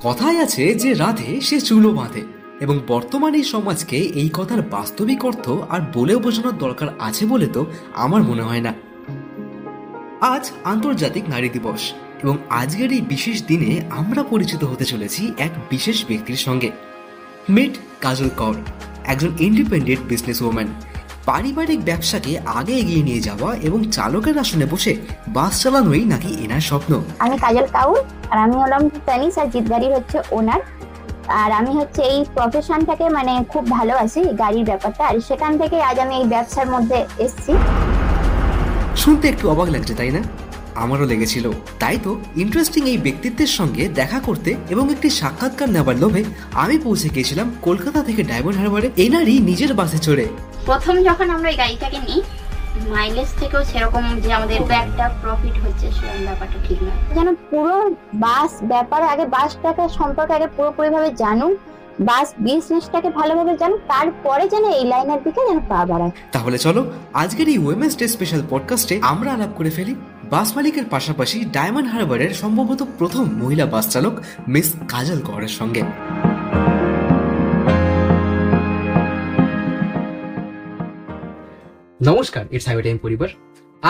কথায় আছে যে রাধে সে চুলো বাঁধে, এবং বর্তমান এই সমাজকে এই কথার বাস্তবিক অর্থ আর বলেও বোঝানোর দরকার আছে বলে তো আমার মনে হয় না। আজ আন্তর্জাতিক নারী দিবস, এবং আজকের এই বিশেষ দিনে আমরা পরিচিত হতে চলেছি এক বিশেষ ব্যক্তির সঙ্গে। মিট কাজল কৌর, একজন ইন্ডিপেন্ডেন্ট বিজনেস ওম্যান। পারিবারিক ব্যবসাকে আগে এগিয়ে নিয়ে যাওয়া এবং চালকের আসনে বসে বাস চালানোই নাকি এনার স্বপ্ন। আমি কাজল কাউর, আর আমি হলাম তানিশ আর জিৎ গাড়ির ওনার। আর আমি এই প্রফেশনটাকে খুব ভালোবাসি, গাড়ির ব্যাপারটা, আর সেখান থেকে আজ আমি এই ব্যবসার মধ্যে এসেছি। শুনতে একটু অবাক লাগছে তাই না? আমারও লেগেছিল। তাই তো ইন্টারেস্টিং এই ব্যক্তিত্বের সঙ্গে দেখা করতে এবং একটি সাক্ষাৎকার নেবার লোভে আমি পৌঁছে গিয়েছিলাম কলকাতা থেকে ডায়মন্ড হারবারে এনারই নিজের বাসে চড়ে। প্রথম যখন আমরা এই গাড়িটাকে নিই, মাইলেজ থেকেও সেরকম যে আমাদের খুব একটা প্রফিট হচ্ছে সেরকম ব্যাপারটা ঠিক না। যেন পুরো বাস ব্যাপারে আগে বাসটাকে সম্পর্কে আগে পুরোপুরিভাবে জানুন, বাস বিজনেসটাকে ভালোভাবে জানুন, তারপরে যেন এই লাইনের দিকে যেন পা বাড়ায়। তাহলে চলো আজকের এই উইমেন্স ডে স্পেশাল পডকাস্টে আমরা আলাপ করে ফেলি বাস মালিকের পাশাপাশি ডায়মন্ড হারবারের সম্ভবত প্রথম মহিলা বাস চালক মিস কাজল কৌরের সঙ্গে। নমস্কার, ইটস হাইওয়ে টাইম পরিবার।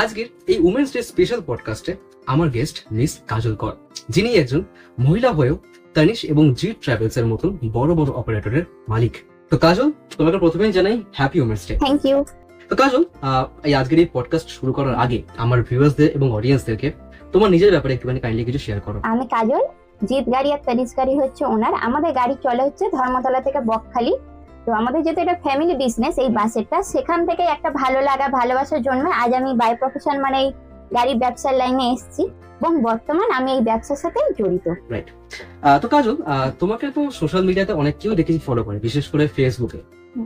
আজকের এই উমেন্স ডে স্পেশাল পডকাস্টে আমার গেস্ট মিস কাজল কৌর, যিনি একজন মহিলা হয়েও তানিশ এবং জিট ট্রাভেলস এর মতন বড় বড় অপারেটরের মালিক। তো কাজল, তোমাকে প্রথমেই জানাই happy women's day. Thank you. তো কাজল, এই আজকের এই পডকাস্ট শুরু করার আগে আমার ভিউয়ার্সদের এবং অডিয়েন্সদেরকে তোমার নিজের ব্যাপারে একটুখানি কাইন্ডলি কিছু শেয়ার করো। আমি কাজল, জিৎ গাড়ি আর তানিশ গাড়ি ওনার। আমাদের গাড়ি চলে ধর্মতলা থেকে বকখালি। তো আমাদের যেহেতু এটা ফ্যামিলি বিজনেস, এই বাসেরটা, সেখান থেকে একটা ভালো লাগা ভালোবাসার জন্য আজ আমি বাই প্রফেশন এই গাড়ির ব্যবসার লাইনে এসেছি, এবং বর্তমান আমি এই ব্যবসার সাথে জড়িত। রাইট। তো কাজল, তোমাকে তো সোশ্যাল মিডিয়াতে অনেক কেউ দেখেছি ফলো করে, বিশেষ করে ফেসবুকে,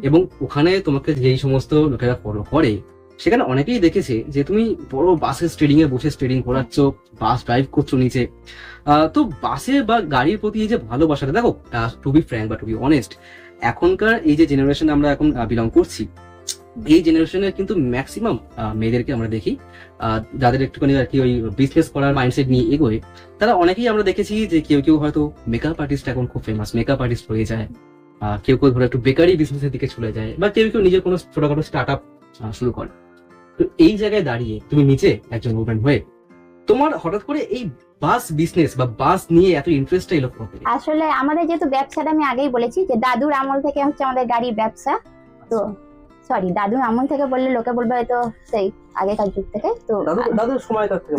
এবং ওখানে তোমাকে যেই সমস্ত লোকেরা ফলো করে সেখানে অনেকেই দেখেছে যে তুমি বড় বাসের স্টেডিং এ বসে স্টেডিং ঘোরাচ্ছ, বাস ড্রাইভ করছো নিচে। তো বাসে বা গাড়ির প্রতি এই যে ভালোবাসাটা, দেখো টু বি ফ্র্যাঙ্ক বা টু বি অনেস্ট, এখনকার এই যে জেনারেশন আমরা এখন বিলং করছি, এই জেনারেশনের কিন্তু ম্যাক্সিমাম মেয়েদেরকে আমরা দেখি যাদের একটুখানি আর কি ওই বিজনেস করার মাইন্ডসেট নিয়ে এগোয়, তারা অনেকেই আমরা দেখেছি যে কেউ কেউ হয়তো মেকআপ আর্টিস্ট, এখন খুব ফেমাস মেকআপ আর্টিস্ট হয়ে যায়, কেউ কেউ ধরো একটু বেকারি বিজনেসের দিকে চলে যায়, বা কেউ কেউ নিজের কোনো ছোটখাটো স্টার্ট আপ শুরু করে। তো এই জায়গায় দাঁড়িয়ে তুমি নিচে একজন ওম্যান হয়ে তোমার হঠাৎ করে এই বাস বিজনেস বা বাস নিয়ে এত ইন্টারেস্টটা এলো কোথা থেকে? আসলে আমাদের যেহেতু ব্যবসাটা আমি আগেই বলেছি যে দাদুর আমল থেকে আমাদের গাড়ির ব্যবসা। তো সরি, দাদুর আমল থেকে বললে লোকে বলবে হয়তো সেই আগেকার যুগ থেকে। তো দাদুর সময়কার থেকে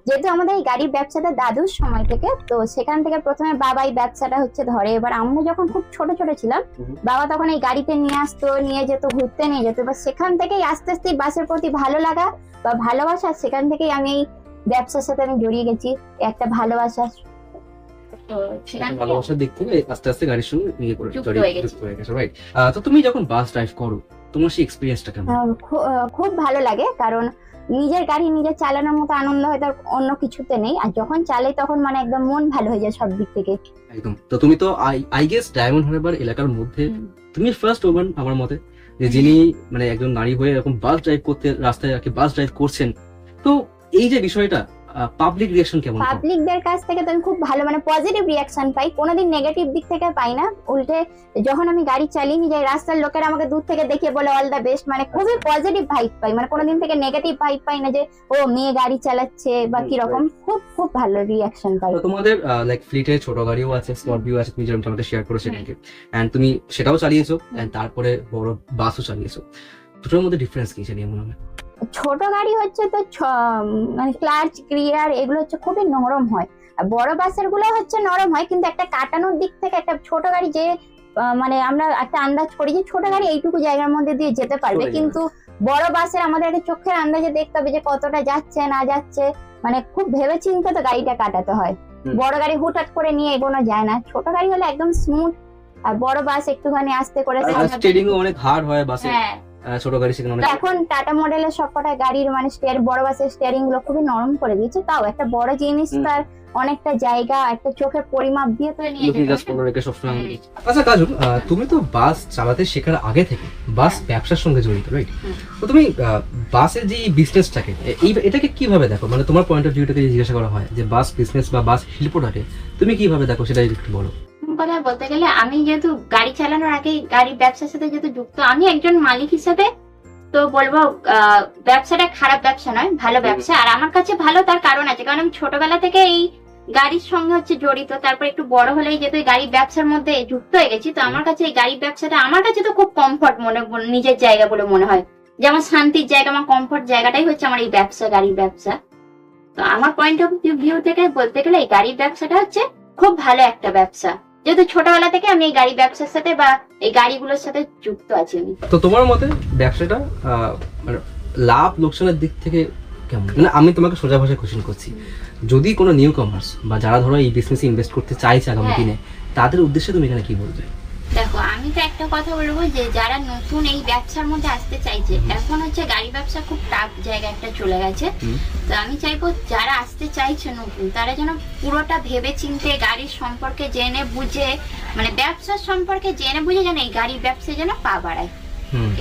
যেহেতু আমাদের এই গাড়ির ব্যবসাটা দাদুর সময় থেকে, তো সেখান থেকে প্রথমে বাবা এই ব্যবসাটা ধরে। এবার আমরা যখন খুব ছোট ছোট ছিলাম, বাবা তখন এই গাড়িতে নিয়ে আসতো, নিয়ে যেত, ঘুরতে নিয়ে যেত। এবার সেখান থেকেই আস্তে আস্তে বাসের প্রতি ভালো লাগা বা ভালোবাসা, সেখান থেকেই আমি এই ব্যবসার সাথে আমি জড়িয়ে গেছি। একটা ভালোবাসা, তো সেখান থেকে ভালোবাসার দিক থেকে আস্তে আস্তে গাড়ির সঙ্গে নিয়ে করে যুক্ত হয়ে গেছি। যুক্ত হয়ে গেছে। রাইট। তো তুমি যখন বাস ড্রাইভ করো, তোমার সেই এক্সপেরিয়েন্সটা কেমন? খুব ভালো লাগে, কারণ নিজের গাড়ি নিজে চালানোর মতো আনন্দ হয়তো আর অন্য কিছুতে নেই। আর যখন চালাই তখন একদম মন ভালো হয়ে যায় সব দিক থেকে। একদম। তো তুমি তো আই গেস ডায়মন্ড হারবার এলাকার মধ্যে তুমি ফার্স্ট ওম্যান আমার মতে, যে যিনি একজন নারী হয়ে এরকম বাস ড্রাইভ করতে, রাস্তায় আর কি বাস ড্রাইভ করছেন। তো এই যে বিষয়টা, পাবলিক রিঅ্যাকশন কেমন? পাবলিকদের কাছ থেকে তো আমি খুব ভালো পজিটিভ রিঅ্যাকশন পাই, কোনোদিন নেগেটিভ দিক থেকে পাই না। উল্টে যখন আমি গাড়ি চালিয়ে নিয়ে যাই, রাস্তার লোকেরা আমাকে দূর থেকে দেখে বলে অল দ্য বেস্ট, খুবই পজিটিভ ভাইব পাই। কোনোদিন থেকে নেগেটিভ ভাইব পাই না যে ও মেয়ে গাড়ি চালাচ্ছে বা কিরকম। খুব খুব ভালো রিঅ্যাকশন পাই। তো তোমাদের লাইক ফ্লিটে ছোট গাড়িও আছে, স্করপিও আছে, তুমি যেরকম আমাদের শেয়ার করেছো সেটাকে, এন্ড তুমি সেটাও চালিয়েছো, এন্ড তারপরে বড় বাসও চালিয়েছো। দুটোর মধ্যে ডিফারেন্স কি জানি মনে হয়? ছোট গাড়ি তো ক্লাচ গিয়ার এগুলো খুবই নরম হয়, আর বড় বাসের গুলো নরম হয়, কিন্তু একটা কাটানোর দিক থেকে একটা ছোট গাড়ি যে আমরা একটা আন্দাজ করি যে ছোট গাড়ি এইটুকু জায়গার মধ্যে দিয়ে যেতে পারবে, কিন্তু বড় বাসের আমাদের একটা চোখের আন্দাজে দেখতে হবে যে কতটা যাচ্ছে না যাচ্ছে। খুব ভেবে চিন্তে তো গাড়িটা কাটাতে হয়। বড় গাড়ি হুটহাট করে নিয়ে এগোনো যায় না, ছোট গাড়ি হলে একদম স্মুথ, আর বড় বাস একটুখানি আস্তে করে। স্টিয়ারিংও অনেক হার্ড হয় বাসে, ছোট গাড়ি সেখানে অনেক। এখন টাটা মডেলের সবকটা গাড়ির বড় বাসের স্টিয়ারিং গুলো খুবই নরম করে দিয়েছে, তাও একটা বড় জিনিস তার অনেকটা জায়গা একটা চোখের পরিমাপ দিয়ে তো নিয়ে লুকিং যেতে গ্লাস হয়। পরে রেখে সবসময় আমি দেখি। আচ্ছা কাজল, তুমি তো বাস চালাতে শেখার আগে থেকে বাস ব্যবসার সঙ্গে জড়িত, রাইট? তো তুমি বাসের যে বিজনেসটাকে এটাকে কিভাবে দেখো, মানে তোমার পয়েন্ট অফ ভিউটাকে জিজ্ঞাসা করা হয় যে বাস বিজনেস বা বাস শিল্পটাকে তুমি কিভাবে দেখো, সেটা একটু বলো। কথা বলতে গেলে আমি যেহেতু গাড়ি চালানোর আগে গাড়ির ব্যবসার সাথে যেহেতু যুক্ত, আমি একজন মালিক হিসেবে তো বলবো ব্যবসাটা খারাপ ব্যবসা নয়, ভালো ব্যবসা। আর আমার কাছে ভালো তার কারণ আছে, কারণ আমি ছোটবেলা থেকে এই গাড়ির সঙ্গে হচ্ছে জড়িত। তারপর একটু বড় হলেই যেহেতু এই গাড়ির ব্যবসার মধ্যে যুক্ত হয়ে গেছি, তো আমার কাছে এই গাড়ির ব্যবসাটা আমার কাছে তো খুব কমফর্ট নিজের জায়গা বলে মনে হয়, যে আমার শান্তির জায়গা, আমার কমফর্ট জায়গাটাই হচ্ছে আমার এই ব্যবসা, গাড়ির ব্যবসা। তো আমার পয়েন্ট অফ ভিউ থেকে বলতে গেলে এই গাড়ির ব্যবসাটা হচ্ছে খুব ভালো একটা ব্যবসা, যেহেতু ছোটবেলা থেকে আমি এই গাড়ি ব্যবসার সাথে বা এই গাড়িগুলোর সাথে যুক্ত আছি আমি। তো তোমার মতে ব্যবসাটা মানে লাভ লোকসানের দিক থেকে কেমন? মানে আমি তোমাকে সোজা ভাষায় কোশ্চেন করছি, যদি কোনো নিউ কমার্স বা যারা ধরো এই বিজনেসে ইনভেস্ট করতে চাইছে আগামী দিনে, তাদের উদ্দেশ্যে তুমি এখানে কি বলবে? দেখো, আমি তো একটা কথা বলবো যে যারা নতুন এই ব্যবসার মধ্যে আসতে চাইছে, এখন হচ্ছে গাড়ি ব্যবসা খুব টাফ জায়গা একটা চলে গেছে। তো আমি চাইবো যারা আসতে চাইছে নতুন, তারা যেন পুরোটা ভেবে চিন্তে গাড়ির সম্পর্কে জেনে বুঝে, মানে ব্যবসার সম্পর্কে জেনে বুঝে যেন এই গাড়ির ব্যবসায় যেন পা বাড়ায়।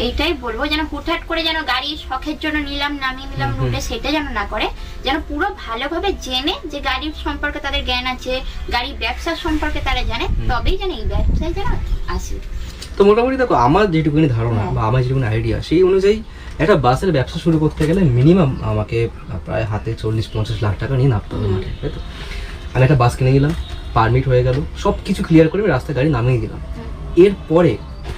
এইটাই বলবো, যেন হুটহাট করে যেন গাড়ি শখের জন্য নিলাম নামিয়ে নিলাম রুটে, সেটা যেন না করে, যেন পুরো ভালোভাবে জেনে যে গাড়ির সম্পর্কে তাদের জ্ঞান আছে, গাড়ির ব্যবসার সম্পর্কে তারা জানে, তবেই যেন এই ব্যবসায় যেন আসে। তো মোটামুটি দেখো, আমার যেটুকুনি ধারণা বা আমার যেটুকুনি আইডিয়া, সেই অনুযায়ী একটা বাসের ব্যবসা শুরু করতে গেলে মিনিমাম আমাকে প্রায় হাতে 40-50 লাখ টাকা নিয়ে নামতে হবে মাঠে, তাই তো? আমি একটা বাস কিনে নিলাম, পারমিট হয়ে গেল, সব কিছু ক্লিয়ার করে আমি রাস্তায় গাড়ি নামিয়ে দিলাম। এরপরে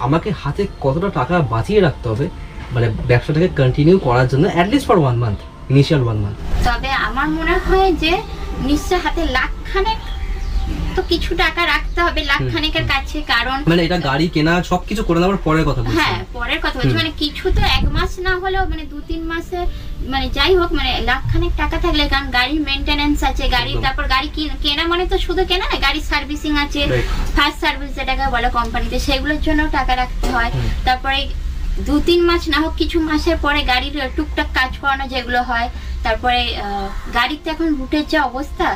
আমাকে হাতে কতটা টাকা বাঁচিয়ে রাখতে হবে মানে ব্যবসাটাকে কন্টিনিউ করার জন্য, at least for 1 month, initial 1 month? তবে আমার মনে হয় যে নিশ্চয় হাতে লাখখানেক তো কিছু টাকা রাখতে হবে, লাখখানেকের কাছে। কারণ মানে এটা গাড়ি কেনা সবকিছু করে নেওয়ার পরের কথা বলছি। হ্যাঁ, পরের কথা বলছি, মানে কিছু তো 1 মাস না হলেও মানে 2-3 মাসে, মানে যাই হোক, মানে লাখখানেক টাকা থাকলে, কারণ গাড়ির মেইনটেনেন্স আছে, গাড়ি তারপর গাড়ি কেনা মানে তো শুধু কেনা না, গাড়ির সার্ভিসিং আছে, ফার্স্ট সার্ভিস যেটাকে বলে কোম্পানিতে, সেগুলোর জন্য টাকা রাখতে হয়। তারপরে 2-3 মাস না হোক কিছু মাসের পরে গাড়ির টুকটাক কাজ করানো যেগুলো হয়। তারপরে গাড়িতে এখন রুটের যে অবস্থা,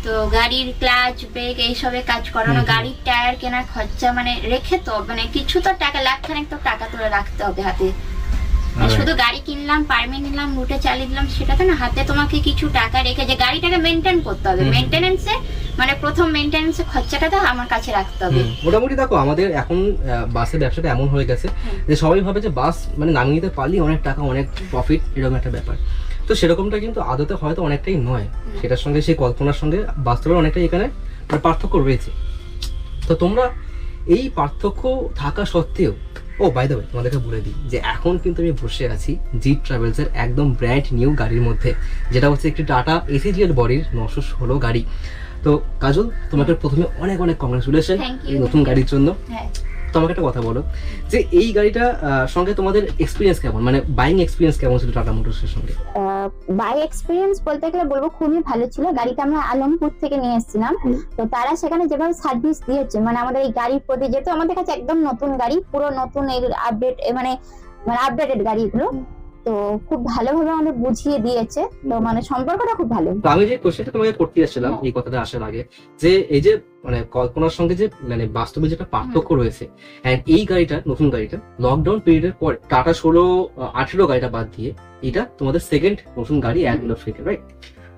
তো গাড়ির ক্লাচ ব্রেক এইসবে কাজ করানো, গাড়ির টায়ার কেনার খরচা, মানে রেখে তো মানে কিছু তো টাকা, লাখখানেক তো টাকা তুলে রাখতে হবে হাতে। শুধু গাড়ি কিনলাম, পারমিট নিলাম, রুটে চালিয়ে দিলাম, সেটা তো না, হাতে তোমাকে কিছু টাকা রেখে যে গাড়িটাকে মেনটেন করতে হবে, মেনটেনেন্সে মানে প্রথম মেনটেনেন্সের খরচাটা তো আমার কাছে রাখতে হবে। মোটামুটি দেখো, আমাদের এখন বাসের ব্যবসাটা এমন হয়ে গেছে যে সবাই ভাবে যে বাস মানে নামিয়ে নিতে পারলেই অনেক টাকা, অনেক প্রফিট, এরকম একটা ব্যাপার। তো সেরকমটা কিন্তু আদতে হয়তো অনেকটাই নয়, সেটার সঙ্গে সেই কল্পনার সঙ্গে বাস্তবের অনেকটাই এখানে পার্থক্য রয়েছে। তো তোমরা এই পার্থক্য থাকা সত্ত্বেও, ও বাই দ্য ওয়ে তোমাদেরকে বলে দিই যে এখন কিন্তু আমি বসে আছি জিপ ট্রাভেলসের একদম ব্র্যান্ড নিউ গাড়ির মধ্যে, যেটা হচ্ছে একটি টাটা এসিজিএল বডির 916 গাড়ি। তো কাজল, তোমাকে প্রথমে অনেক অনেক কংগ্রেচুলেশন এই নতুন গাড়ির জন্য। তো আমাকে একটা কথা বলো যে এই গাড়িটা সঙ্গে তোমাদের এক্সপিরিয়েন্স কেমন, মানে বাইং এক্সপিরিয়েন্স কেমন ছিল টাটা মোটরসের সঙ্গে? বাই এক্সপিরিয়েন্স বলতে গেলে বলবো খুবই ভালো ছিল। গাড়িটা আমরা আলমপুর থেকে নিয়ে এসেছিলাম, তো তারা সেখানে যেভাবে সার্ভিস দিয়েছে, মানে আমাদের এই গাড়ির প্রতি, যেহেতু আমাদের কাছে একদম নতুন গাড়ি, পুরো নতুন এর আপডেট, মানে আপডেটেড গাড়ি এগুলো, তো খুব ভালোভাবে আমাদের বুঝিয়ে দিয়েছে, তো মানে সম্পর্কটা খুব ভালো। তো আমি যে কোশ্চেনটা তোমাকে করতে আসছিলাম এই কথাটা আসার আগে, যে এই যে মানে কল্পনার সঙ্গে যে মানে বাস্তবে যেটা পার্থক্য রয়েছে, এন্ড এই গাড়িটা, নতুন গাড়িটা লকডাউন পিরিয়ডের পর টাটা 16-18 গাড়িটা বাদ দিয়ে এটা তোমাদের সেকেন্ড নতুন গাড়ি অ্যাডমিলার ফ্রিতে, রাইট?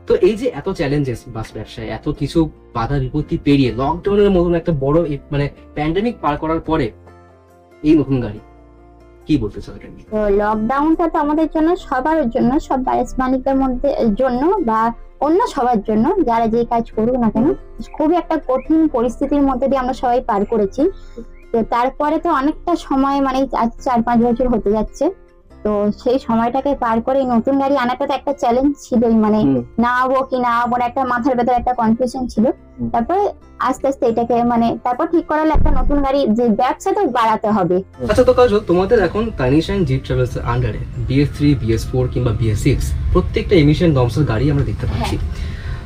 তো এই যে এত চ্যালেঞ্জেস বাস ব্যবসায়, এত কিছু বাধা বিপত্তি পেরিয়ে লকডাউনের মতন একটা বড় মানে প্যান্ডেমিক পার করার পরে এই নতুন গাড়ি, কি বলতে চাও এটা নিয়ে? তো লকডাউনটা তো আমাদের জন্য, সবার জন্য, সব বাস মালিকের মধ্যে জন্য বা অন্য সবার জন্য, যারা যে কাজ করুক না কেন, খুবই একটা কঠিন পরিস্থিতির মধ্যে দিয়ে আমরা সবাই পার করেছি। তো তারপরে তো অনেকটা সময়, মানে 4-5 বছর হতে যাচ্ছে, তো সেই সময়টাকে পার করে এই নতুন গাড়ি আনাটা তো একটা চ্যালেঞ্জ ছিলই, মানে না হবো কি না হবো, একটা মাথার ভেতরে একটা কনফিউশন ছিল। তারপরে আস্তে আস্তে এটাকে মানে তারপর ঠিক করালে একটা নতুন গাড়ি যে ব্যবসা তো বাড়াতে হবে। আচ্ছা, তো কাজল, তোমাদের এখন তানিশা জিপ ট্রাভেলস এর আন্ডারে BS3, BS4 কিংবা BS6 প্রত্যেকটা এমিশন নর্মস গাড়ি আমরা দেখতে পাচ্ছি।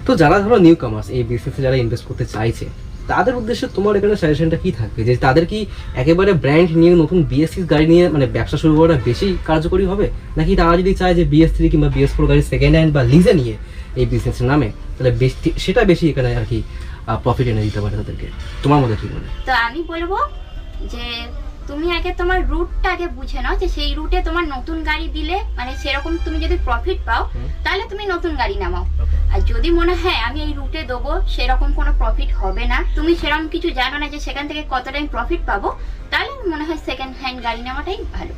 তো যারা ধরো নিউ কামার্স এই বিজনেসে যারা ইনভেস্ট করতে চাইছে, তাদের উদ্দেশ্যে তোমার এখানে সাজেশনটা কি থাকবে, যে তাদের কি একেবারে ব্র্যান্ড নিয়ে নতুন BS6 গাড়ি নিয়ে মানে ব্যবসা শুরু করাটা বেশি কার্যকরী হবে, নাকি তারা যদি চায় যে BS3 কিংবা BS4 গাড়ি সেকেন্ড হ্যান্ড বা লিজে নিয়ে এই বিজনেসের নামে, তাহলে সেটা বেশি এখানে আর কি প্রফিট এনে দিতে পারে তাদেরকে? তোমার মধ্যে কি মনে হয়? তো আমি বলবো যে তুমি আগে তোমার রুটটা আগে বুঝে নাও, যে সেই রুটে তোমার নতুন গাড়ি দিলে মানে সেরকম তুমি যদি প্রফিট পাও তাহলে তুমি নতুন গাড়ি নামাও। আর যদি মনে হয় আমি এই রুটে দেবো সেরকম কোনো প্রফিট হবে না, তুমি সেরকম কিছু জানো না যে সেখান থেকে কতটা আমি প্রফিট পাবো, তাহলে মনে হয় সেকেন্ড হ্যান্ড গাড়ি নেওয়াটাই ভালো,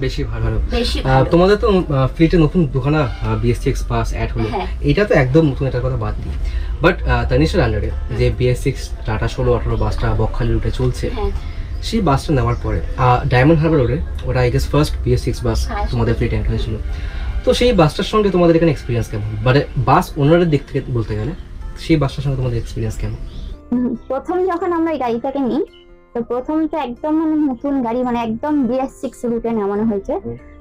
বেশি ভালো। বেশি ভালো। তোমাদের তো ফ্লিটে নতুন দুখানা BS6 বাস অ্যাড হলো, হ্যাঁ। এটা তো একদম নতুন, এটার কথা বাদ দিই। বাট তানিশের আন্ডারে যে BS6 টাটা 16-18 বাসটা বকখালি রুটে চলছে, হ্যাঁ সেই বাসটা নেওয়ার পরে ডায়মন্ড হারবার রোডে ওটা আই গেস ফার্স্ট BS6 বাস হ্যাঁ। তোমাদের ফ্লিটে এন্টার হয়েছিল। তো সেই বাসটার সঙ্গে তোমাদের এখানে এক্সপিরিয়েন্স কেমন, মানে বাস ওনারের দিক থেকে বলতে গেলে সেই বাসটার সঙ্গে তোমাদের এক্সপিরিয়েন্স কেমন? প্রথম যখন আমরা এই গাড়িটাকে নিই, তো প্রথম তো একদম মানে নতুন গাড়ি, মানে একদম BS6 রুটে নামানো হয়েছে।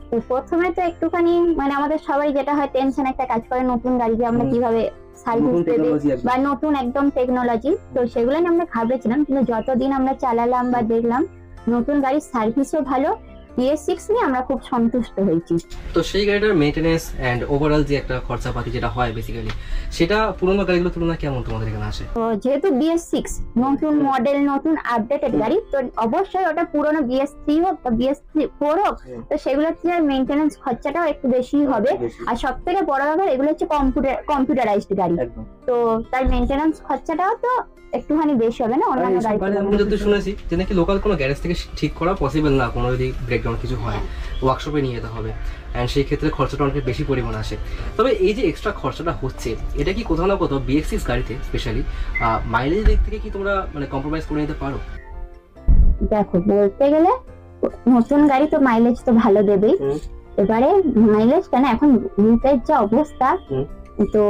তো প্রথমে তো একটুখানি মানে আমাদের সবাই যেটা হয় টেনশন একটা কাজ করে, নতুন গাড়িকে আমরা কিভাবে সার্ভিস দেবে বা নতুন একদম টেকনোলজি, তো সেগুলো নিয়ে আমরা ঘাবড়েছিলাম। কিন্তু যতদিন আমরা চালালাম বা দেখলাম নতুন গাড়ির সার্ভিসও ভালো, BS6 নিয়ে আমরা খুব সন্তুষ্ট হয়েছি। তো সেই গাড়িটার মেইনটেনেন্স এন্ড ওভারঅল যে একটা খরচাপাতি যেটা হয় বেসিক্যালি, সেটা পুরোনো গাড়িগুলোর তুলনায় কেমন তোমাদের এখানে আসে? তো যেহেতু BS6 নতুন মডেল, নতুন আপডেটেড গাড়ি, তো অবশ্যই ওটা পুরোনো BS3 হোক বা BS4 হোক, তো সেগুলোতে মেইনটেনেন্স খরচাটাও একটু বেশি হবে। আর সব থেকে বড় ব্যাপার, এগুলো হচ্ছে কম্পিউটারাইজড গাড়ি, তো তার মেইনটেনেন্স খরচাটাও তো একটুখানি বেশি হবে না অন্যান্য গাড়ি। আমি যদি শুনেছি যে নাকি লোকাল কোনো গ্যারেজ থেকে ঠিক করা পসিবল না, কোনো যদি ব্রেকডাউন কিছু হয় ওয়ার্কশপে নিয়ে যেতে হবে, অ্যান্ড সেই ক্ষেত্রে খরচাটা অনেক বেশি পরিমাণে আসে। তবে এই যে এক্সট্রা খরচাটা হচ্ছে, এটা কি কোথাও না কোথাও BS6 গাড়িতে স্পেশালি মাইলেজ দিক থেকে কি তোমরা মানে কম্প্রোমাইজ করে নিতে পারো? দেখো, বলতে গেলে নতুন গাড়ি তো মাইলেজ তো ভালো দেবেই, এবারে মাইলেজ কেন এখন রুটের যা অবস্থা, তো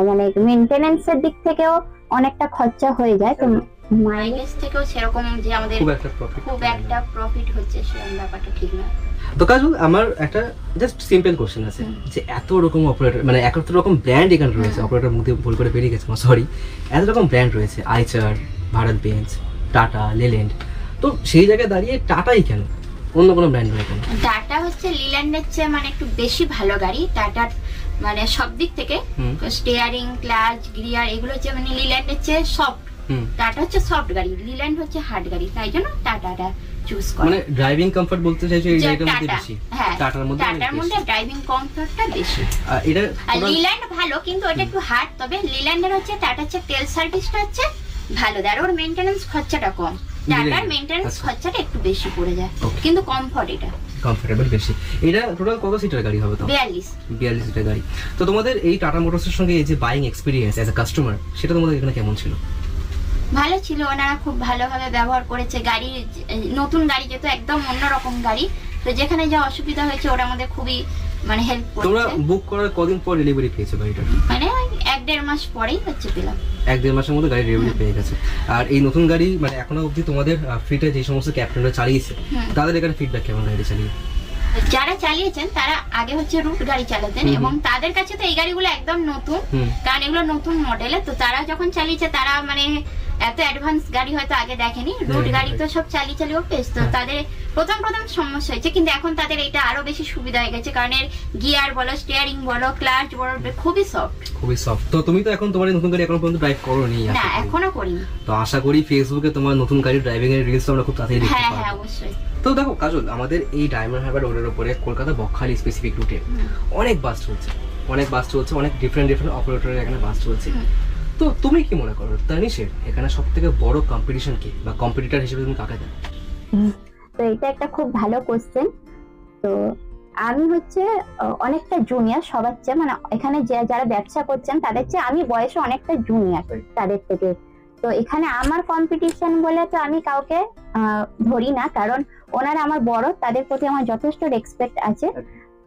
মানে মেইনটেনেন্স এর দিক থেকেও অনেকটা খরচা হয়ে যায়। তো মাইলেজ থেকেও সেরকম যে আমাদের খুব একটা প্রফিট হচ্ছে সেরকম ব্যাপারটা ঠিক না। তো কাজল, আমার একটা জাস্ট সিম্পল কোশ্চেন আছে, যে এত রকম অপারেটর মানে এত রকম ব্র্যান্ড এখানে রয়েছে, অপারেটর মুখে ভুল করে বেরিয়ে গেছে, সরি, এত রকম ব্র্যান্ড রয়েছে, Eicher, Bharat Benz, Tata, Leyland, তো সেই জায়গায় দাঁড়িয়ে টাটাই কেন, অন্য কোনো ব্র্যান্ড নয় কেন? টাটা হচ্ছে লিল্যান্ডের চেয়ে মানে একটু বেশি ভালো গাড়ি, টাটার মানে সব দিক থেকে, স্টিয়ারিং, ক্লাচ, গিয়ার এগুলো হচ্ছে মানে লিল্যান্ডের চেয়ে সফট। টাটা হচ্ছে সফট গাড়ি, লিল্যান্ড হচ্ছে হার্ড গাড়ি, তাই জন্য টাটাটা চুজ করে। মানে ড্রাইভিং কমফর্ট বলতে চাইছো এই গাড়িটার মধ্যে বেশি? হ্যাঁ, টাটার মধ্যে ড্রাইভিং কমফর্টটা বেশি। এটা লিল্যান্ড ভালো, কিন্তু ওটা একটু হার্ড, তবে লিল্যান্ডের হচ্ছে টাটা হচ্ছে তেল সার্ভিসটা হচ্ছে ভালো দেয়, আর ওর মেইনটেনেন্স খরচাটা কম। টাটার মেইনটেনেন্স খরচাটা একটু বেশি পড়ে যায়, কিন্তু কমফর্ট এটা কমফোর্টেবল বেশি। এটা টোটাল কত সিটার গাড়ি হবে? তো 42 সিটার গাড়ি। তো তোমাদের এই টাটা মোটরসের সঙ্গে এই যে buying experience as a customer, সেটা তোমাদের এখানে কেমন ছিল? ভালো ছিল, ওনারা খুব ভালোভাবে ব্যবহার করেছে। গাড়ি নতুন গাড়ি যেহেতু একদম অন্যরকম গাড়ি, তো যেখানে যা অসুবিধা হয়েছে ওরা আমাদের খুবই মানে হেল্প করেছে। তোমরা বুক করার কদিন পর ডেলিভারি পেয়েছো গাড়িটা? মানে 1-1.5 মাস পরেই হচ্ছে পেলাম। 1-1.5 মাসের মধ্যে গাড়ি ডেলিভারি পেয়ে গেছে। আর এই নতুন গাড়ি মানে এখনো অবধি তোমাদের ফ্লিটে যে সমস্ত ক্যাপ্টেনরা চালিয়েছে, তাদের এখানে ফিডব্যাক কেমন গাড়ি চালিয়ে? যারা চালিয়েছেন তারা আগে হচ্ছে রুট গাড়ি চালাতেন, এবং তাদের কাছে তো এই গাড়িগুলো একদম নতুন, কারণ এগুলো নতুন মডেলে। তো তারা যখন চালিয়েছে তারা মানে এত অ্যাডভান্স গাড়ি হয়তো আগে দেখেনি, রুট গাড়ি তো সব চালিয়ে অভ্যেস, তো তাদের প্রথম সমস্যা হয়েছে, কিন্তু এখন তাদের এটা আরো বেশি সুবিধা হয়ে গেছে, কারণ এর গিয়ার বলো, স্টিয়ারিং বলো, ক্লাচ বলো, খুবই সফট। তো তুমি তো এখন তোমার নতুন গাড়ি এখনো পর্যন্ত ড্রাইভ করোনি? না, এখনো করিনি। তো আশা করি ফেসবুকে তোমার নতুন গাড়ি ড্রাইভিং এর রিলস আমরা খুব তাড়াতাড়ি দেখতে পাবো। হ্যাঁ, অবশ্যই। তো দেখো কাজল, আমাদের এই ডায়মন্ড হারবার রোডের উপরে কলকাতা বকখালি স্পেসিফিক রুটে অনেক বাস চলছে, অনেক ডিফারেন্ট অপারেটরের এখানে বাস চলছে। তো তুমি কি মনে করো তানিশের এখানে সব থেকে বড় কম্পিটিশন কি, বা কম্পিটিটর হিসেবে তুমি কাকে দেখো? তো এটা একটা খুব ভালো কোশ্চেন। তো আমি হচ্ছে অনেকটা জুনিয়র সবার চেয়ে, মানে এখানে যারা ব্যবসা করছেন তাদের চেয়ে আমি বয়সে অনেকটা জুনিয়র তাদের থেকে। তো এখানে আমার কম্পিটিশন বলে তো আমি কাউকে ধরি না, কারণ ওনারা আমার বড়, তাদের প্রতি আমার যথেষ্ট রেসপেক্ট আছে।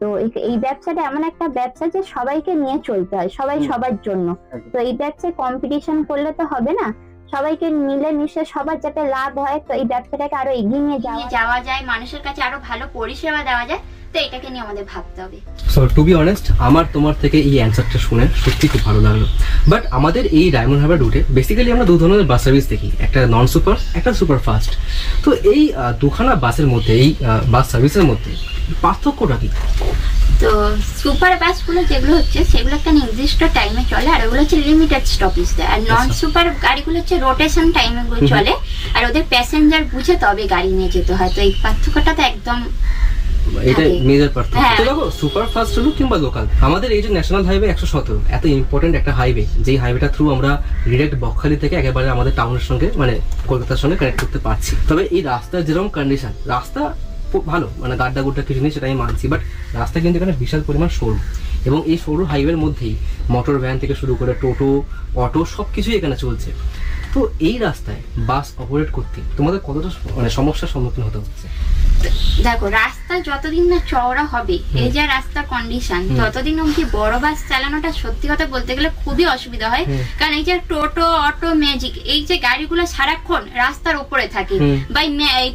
তো এই ব্যবসাটা এমন একটা ব্যবসা যে সবাইকে নিয়ে চলতে হয়, সবাই সবার জন্য। তো এই ব্যবসায় কম্পিটিশন করলে তো হবে না, সবাইকে মিলে মিশে সবার যাতে লাভ হয়, তো এই ব্যবসাটাকে আরো এগিয়ে নিয়ে যাওয়া যায়, মানুষের কাছে আরো ভালো পরিষেবা দেওয়া যায়, তো মুহূর্তে এটাকে নিয়ে আমাদের ভাবতে হবে। সো টু বি অনেস্ট, আমার তোমার থেকে এই অ্যান্সারটা শুনে সত্যি খুব ভালো লাগলো। বাট আমাদের এই ডায়মন্ড হারবার রুটে বেসিক্যালি আমরা দু ধরনের বাস সার্ভিস দেখি, একটা নন সুপার, একটা সুপার ফাস্ট। তো এই দুখানা বাসের মধ্যে, এই বাস সার্ভিসের মধ্যে পার্থক্যটা কি? তো সুপার বাসগুলো যেগুলো হচ্ছে সেগুলো একটা নির্দিষ্ট টাইমে চলে, আর ওগুলো হচ্ছে লিমিটেড স্টপেজ দেয়। আর নন সুপার গাড়িগুলো হচ্ছে রোটেশন টাইমে চলে, আর ওদের প্যাসেঞ্জার বুঝে তবে গাড়ি নিয়ে যেতে হয়। তো এই পার্থক্যটা তো একদম এটা মেজর পার্থক্য। হ্যাঁ। তো দেখো, সুপার ফাস্ট হলো কিংবা লোকাল, আমাদের এই যে ন্যাশনাল হাইওয়ে 117 এত ইম্পর্টেন্ট একটা হাইওয়ে, যেই হাইওয়েটা থ্রু আমরা ডিরেক্ট বকখালি থেকে একেবারে আমাদের টাউনের সঙ্গে মানে কলকাতার সঙ্গে কানেক্ট করতে পারছি। তবে এই রাস্তার যেরকম কন্ডিশন, রাস্তা খুব ভালো, মানে গাড্ডা গুড্ডা কিছু নেই সেটা আমি মানছি, বাট রাস্তা কিন্তু এখানে বিশাল পরিমাণ সরু, এবং এই সরু হাইওয়ের মধ্যেই মোটর ভ্যান থেকে শুরু করে টোটো, অটো সব কিছুই এখানে চলছে। তো এই রাস্তায় বাস অপারেট করতে তোমাদের কতটা মানে সমস্যার সম্মুখীন হতে হচ্ছে? দেখো, রাস্তা যতদিন না চওড়া হবে, এই যে রাস্তার কন্ডিশন, ততদিন অবধি বড় বাস চালানোটা সত্যি কথা বলতে গেলে খুবই অসুবিধা হয়। কারণ এই যে টোটো, অটো, ম্যাজিক, এই যে গাড়িগুলো সারাক্ষণ রাস্তার উপরে থাকে, বা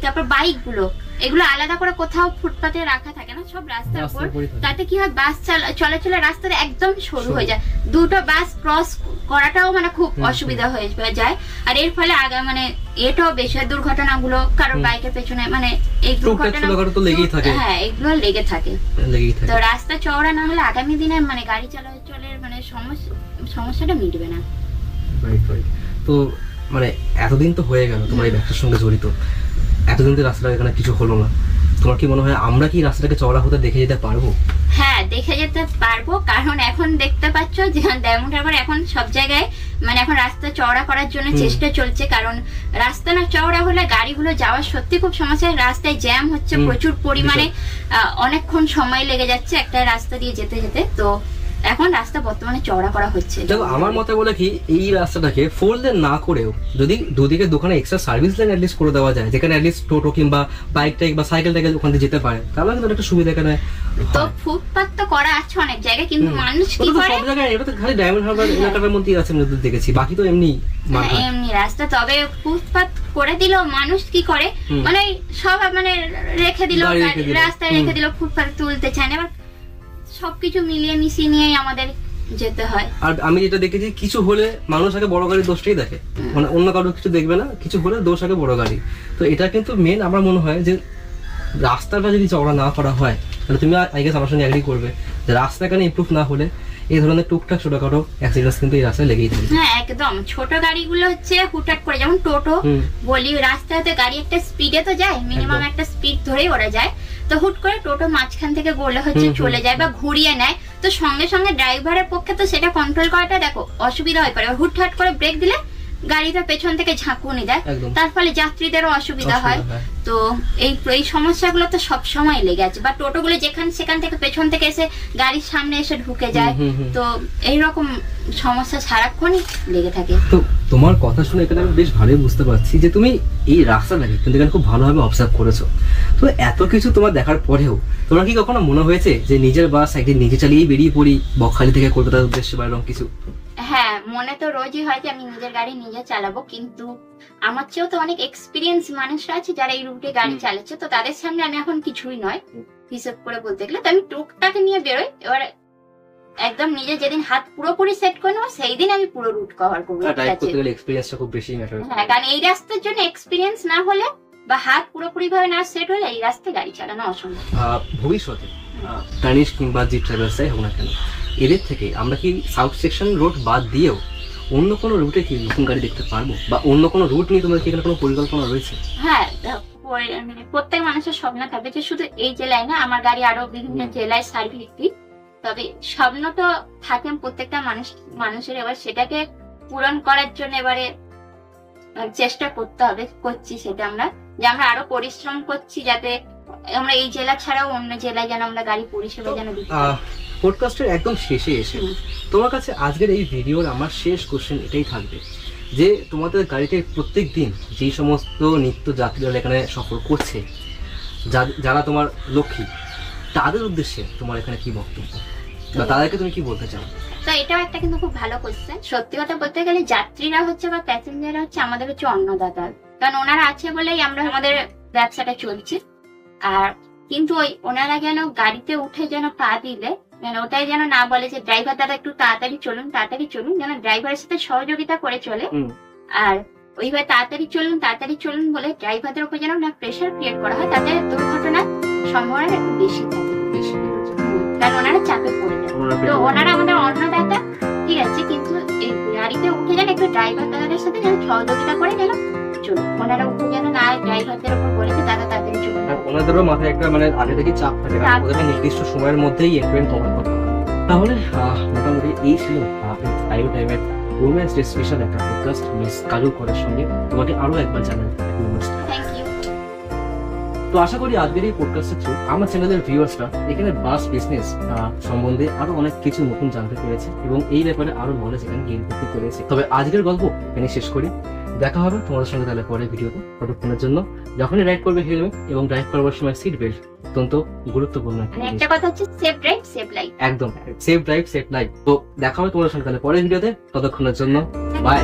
তারপর বাইক গুলো, এগুলো আলাদা করে কোথাও ফুটপাতে রাখা থাকে না, সব রাস্তার উপর। তাতে কি হয়, বাস চলাচলে রাস্তাটা একদম সরু হয়ে যায়, দুটো বাস ক্রস করাটাও মানে খুব অসুবিধা হয়ে যায়। আর এর ফলে মানে এটাও বেশি হয়, দুর্ঘটনাগুলো কারণ বাইকের পেছনে, মানে এই দুর্ঘটনা তো লেগেই থাকে। হ্যাঁ, এগুলো লেগে থাকে। তো রাস্তা চওড়া না হলে আগামী দিনে মানে গাড়ি চলাচলের মানে সমস্যাটা মিটবে না। তো মানে এতদিন তো হয়ে গেল তোমার এই ব্যবসার সঙ্গে জড়িত, এতদিন তো রাস্তাটা এখানে কিছু হলো না, তোমার কি মনে হয় আমরা কি রাস্তাটাকে চওড়া হতে দেখে যেতে পারবো? হ্যাঁ, দেখে যেতে পারবো, কারণ এখন দেখতে পাচ্ছ যে ডায়মন্ড হারবার এখন সব জায়গায় মানে এখন রাস্তা চওড়া করার জন্য চেষ্টা চলছে। কারণ রাস্তা না চওড়া হলে গাড়িগুলো যাওয়ার সত্যি খুব সমস্যা, রাস্তায় জ্যাম হচ্ছে প্রচুর পরিমাণে, অনেকক্ষণ সময় লেগে যাচ্ছে একটা রাস্তা দিয়ে যেতে যেতে। তো এখন রাস্তা বর্তমানে চওড়া করা হচ্ছে। দেখো, আমার মতে বলে কি, এই রাস্তাটাকে 4 লেন না করেও যদি দুদিকে দোকানে এক্সট্রা সার্ভিস লেন অ্যাটলিস্ট করে দেওয়া যায়, যেখানে অ্যাটলিস্ট টোটো কিংবা বাইক টাইক বা সাইকেল টাইকেল ওখান দিয়ে যেতে পারে, তাহলে কিন্তু একটা সুবিধা এখানে। তো ফুটপাত তো করা আছে অনেক জায়গায়, কিন্তু মানুষ কি করে, সব জায়গায় এটা তো খালি ডায়মন্ড হারবার এলাকার মধ্যেই আছে আমি দেখেছি, বাকি তো এমনি এমনি রাস্তা। তবে ফুটপাত করে দিল, মানুষ কি করে মানে সব মানে রেখে দিল, রাস্তায় রেখে দিল, ফুটপাত তুলতে চায় না। এবার সবকিছু মিলিয়ে মিশিয়ে নিয়ে আমাদের যেতে হয়। আর আমি যেটা দেখেছি, কিছু হলে মানুষ আগে বড় গাড়ির দোষটাই দেখে, মানে অন্য কারোর কিছু দেখবে না, কিছু হলে দোষ আগে বড় গাড়ি। তো এটা কিন্তু মেন আমার মনে হয় যে রাস্তাটা যদি চওড়া না করা হয়, তাহলে তুমি আই গেস আমার সঙ্গে এগ্রি করবে যে রাস্তা এখানে ইমপ্রুভ না হলে এই ধরনের টুকটাক ছোটখাটো অ্যাক্সিডেন্টস কিন্তু এই রাস্তায় লেগেই থাকে। হ্যাঁ, একদম। ছোট গাড়িগুলো হচ্ছে হুটহাট করে, যেমন টোটো বলি, রাস্তাতে গাড়ি একটা স্পিডে তো যায়, মিনিমাম একটা স্পিড ধরেই ওরা যায়। তো হুট করে টোটো মাঝখান থেকে গড়লে হচ্ছে চলে যায় বা ঘুরিয়ে নেয়, তো সঙ্গে সঙ্গে ড্রাইভারের পক্ষে তো সেটা কন্ট্রোল করাটা দেখো অসুবিধা হয়ে পড়ে। হুটহাট করে ব্রেক দিলে গাড়িটা পেছন থেকে ঝাঁকুনি দেয়, তার ফলে যাত্রীদেরও অসুবিধা হয়। তো এই সমস্যাগুলো তো সব সময় লেগে আছে। বা টোটোগুলো সেখান থেকে পেছন থেকে এসে গাড়ির সামনে এসে ঢুকে যায়, তো এইরকম সমস্যা সারাক্ষণই লেগে থাকে। তো তোমার কথা শুনে এখানে আমি বেশ ভালোই বুঝতে পারছি যে তুমি এই রাস্তাটাকে কিন্তু এখানে খুব ভালোভাবে অবজার্ভ করেছো। তো এত কিছু তোমার দেখার পরেও তোমার কি কখনো মনে হয়েছে যে নিজের বাস একদিন নিজে চালিয়ে বেরিয়ে পড়ি বকখালি থেকে কলকাতার উদ্দেশ্যে বা এরকম কিছু? হ্যাঁ, মনে তো রোজই হয় যে আমি নিজের গাড়ি নিজে চালাবো, কিন্তু আমার চেয়েও তো অনেক এক্সপিরিয়েন্স মানুষরা আছে যারা এই রুটে গাড়ি চালাচ্ছে, তো তাদের সামনে আমি এখন কিছুই নয় হিসেব করে বলতে গেলে। তো আমি টুকটাকে নিয়ে বেরোই, এবার একদম নিজে যেদিন হাত পুরোপুরি সেট করে নেবো সেই দিন আমি পুরো রুট কভার করবো। হ্যাঁ, কারণ এই রাস্তার জন্য এক্সপিরিয়েন্স না হলে বা হাত পুরোপুরি ভাবে না সেট হলে এই রাস্তায় গাড়ি চালানো অসম্ভব। ভবিষ্যতে টানিশ কিংবা জিপ ট্রাভেলস হোক না কেন, এদের থেকে আমরা কি সাউথ সেকশন রোড বাদ দিয়েও অন্য কোনো রুটে কি নতুন গাড়ি দেখতে পারবো, বা অন্য কোনো রুট নিয়ে তোমাদের কি এখানে কোনো পরিকল্পনা রয়েছে? হ্যাঁ, মানে প্রত্যেক মানুষের স্বপ্ন থাকবে যে শুধু এই জেলায় না, আমার গাড়ি আরো বিভিন্ন জেলায় সার্ভিস দিই। তবে স্বপ্ন তো থাকে প্রত্যেকটা মানুষের, এবার সেটাকে পূরণ করার জন্য এবারে চেষ্টা করতে হবে, করছি সেটা আমরা, যে আমরা আরো পরিশ্রম করছি যাতে আমরা এই জেলা ছাড়াও অন্য জেলায় যেন আমরা গাড়ি পরিষেবা যেন দিতে পারি। পডকাস্টের একদম শেষে এসে তোমার কাছে আজকের এই ভিডিওর আমার শেষ কোশ্চেন এটাই থাকবে যে তোমাদের গাড়িতে প্রত্যেক দিন যে সমস্ত নিত্য যাত্রীরা এখানে সফর করছে, যারা তোমার লক্ষ্মী, তাদের উদ্দেশ্যে তোমার এখানে কি বক্তব্য বা তাদেরকে তুমি কি বলতে চাও? তো এটাও একটা কিন্তু খুব ভালো কোশ্চেন। সত্যি কথা বলতে গেলে যাত্রীরা হচ্ছে বা প্যাসেঞ্জাররা হচ্ছে আমাদের হচ্ছে অন্নদাতা, কারণ ওনারা আছে বলেই আমরা আমাদের ব্যবসাটা চলছে। আর কিন্তু ওই ওনারা যেন গাড়িতে উঠে যেন পা দিলে মানে ওটাই যেন না বলে যে ড্রাইভার দাদা একটু তাড়াতাড়ি চলুন, যেন ড্রাইভারের সাথে সহযোগিতা করে চলে। হুম। আর ওইভাবে তাড়াতাড়ি চলুন বলে ড্রাইভারদের উপর যেন না প্রেশার ক্রিয়েট করা হয়, তাতে দুর্ঘটনার সম্ভাবনা একটু বেশি থাকে। বেশি হয়েছে। কারণ ওনারা চাপে পড়ে যায়। ওনারা তো পেট্রোল- ওনারা আমাদের অন্নদাতা, ঠিক আছে, কিন্তু এই গাড়িতে উঠে যেন একটু ড্রাইভার দাদাদের সাথে যেন সহযোগিতা করে যেন চলুন। ওনারা উঠে যেন না ড্রাইভারদের উপর বলে যে দাদা তাড়াতাড়ি চলুন। আর ওনাদেরও মাথায় একটা মানে আগে থেকে চাপ থাকে, কারণ চাপ ওদেরকে নির্দিষ্ট সময়ের মধ্যেই এন্ড কভার করতে হয়। তাহলে মোটামুটি এই ছিল টাইমের রোম্যান্স স্পেশাল একটা পডকাস্ট মিস কাজল করার সঙ্গে। তোমাকে আরো একবার জানাই নমস্কার। Thank you. তো আশা করি আজকের এই পডকাস্টের থ্রু আমার চ্যানেলের ভিউয়ার্সরা এখানে বাস বিজনেস সম্বন্ধে আরো অনেক কিছু নতুন জানতে পেরেছে এবং এই ব্যাপারে আরো নলেজ এখানে গেইন করতে পেরেছে। তবে আজকের গল্প এখানে শেষ করি। দেখা হবে তোমাদের সঙ্গে তাহলে পরের ভিডিওতে। ততক্ষণের জন্য যখনই রাইড করবে হেলমেট এবং ড্রাইভ করবার সময় সিট বেল্ট অত্যন্ত গুরুত্বপূর্ণ একটা মানে জিনিস। একটা কথা হচ্ছে সেফ ড্রাইভ সেফ লাইফ। একদম সেফ ড্রাইভ সেফ লাইফ। তো দেখা হবে তোমাদের সঙ্গে তাহলে পরের ভিডিওতে। ততক্ষণের জন্য বাই।